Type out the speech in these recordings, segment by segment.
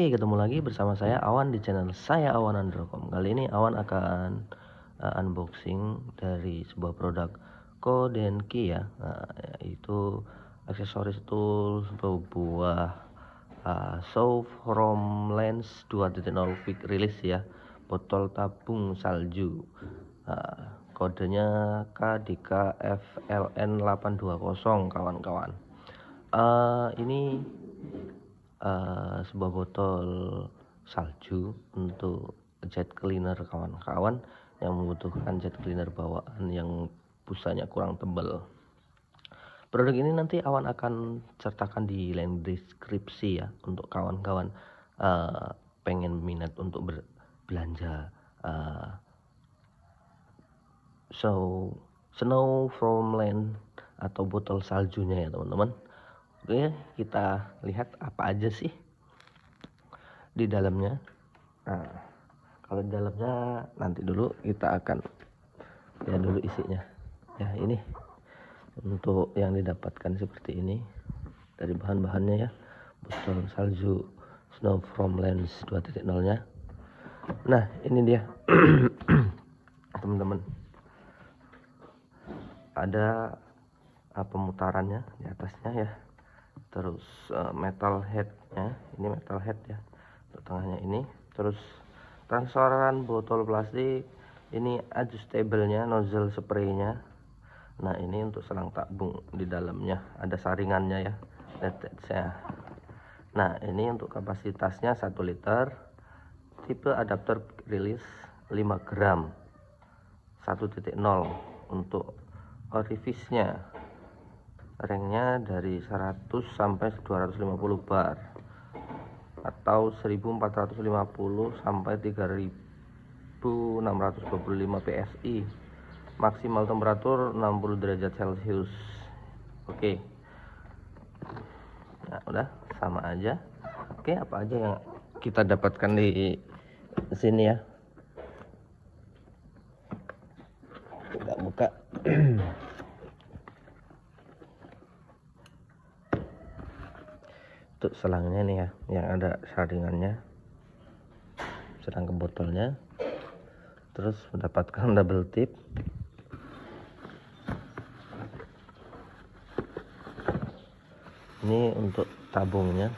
Oke, ketemu lagi bersama saya Awan di channel saya Awan_com. Kali ini Awan akan unboxing dari sebuah produk Kodenki ya, yaitu aksesoris tools sebuah Show From Lens 2.0 Quick Release ya, botol tabung salju. Kodenya KDKFLN820 kawan-kawan. Ini sebuah botol salju untuk jet cleaner kawan-kawan yang membutuhkan jet cleaner bawaan yang busanya kurang tebal. Produk ini nanti Awan akan sertakan di link deskripsi ya, untuk kawan-kawan pengen minat untuk berbelanja Snow From Land atau botol saljunya ya teman-teman. Oke, kita lihat apa aja sih di dalamnya. Nah, kalau di dalamnya nanti dulu kita akan lihat dulu isinya. Ya, ini untuk yang didapatkan seperti ini dari bahan-bahannya ya. Botol salju Snow From Lens 2.0-nya. Nah, ini dia. Teman-teman. Ada pemutarannya di atasnya ya. Terus metal headnya, ini metal head ya, untuk tengahnya ini. Terus transparan botol plastik, ini adjustable-nya, nozzle spray-nya. Nah, ini untuk selang tabung, di dalamnya ada saringannya ya, netetnya. Nah, ini untuk kapasitasnya 1 liter, tipe adapter release 5 gram 1.0. Untuk orifice-nya, ranknya dari 100 sampai 250 bar atau 1450 sampai 3625 PSI, maksimal temperatur 60 derajat Celcius. Oke. Nah, udah sama aja. Oke, apa aja yang kita dapatkan di sini ya, kita buka. Untuk selangnya nih ya, yang ada saringannya, serang ke botolnya. Terus mendapatkan double tip. Ini untuk tabungnya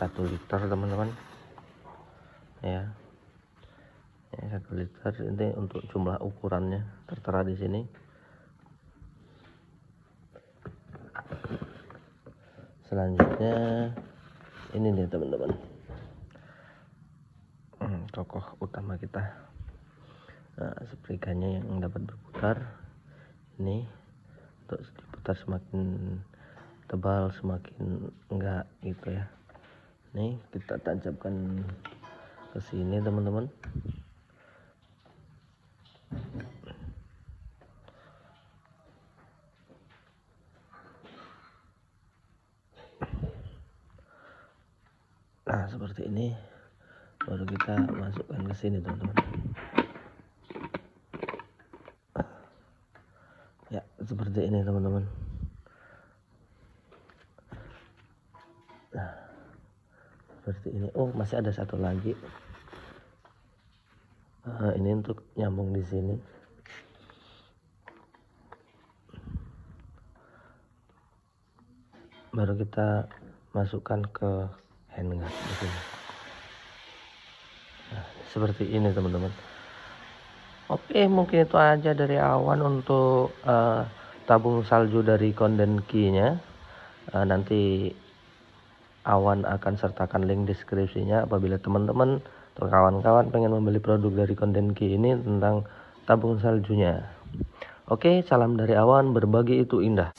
1 liter teman-teman ya. Ini 1 liter, ini untuk jumlah ukurannya tertera di sini. Selanjutnya ini nih teman-teman, tokoh utama kita. Nah, springnya yang dapat berputar ini, untuk diputar semakin tebal semakin enggak gitu ya. Nih kita tancapkan ke sini teman-teman. Nah, seperti ini, baru kita masukkan ke sini teman-teman. Ya, seperti ini teman-teman. Nah, seperti ini. Oh, masih ada satu lagi. Ini untuk nyambung di sini. Baru kita masukkan ke handguard di sini. Nah, seperti ini teman-teman. Oke, mungkin itu aja dari Awan untuk tabung salju dari Kodenki-nya. Nanti Awan akan sertakan link deskripsinya apabila teman-teman atau kawan-kawan pengen membeli produk dari Kodenki ini tentang tabung saljunya. Oke, salam dari Awan, berbagi itu indah.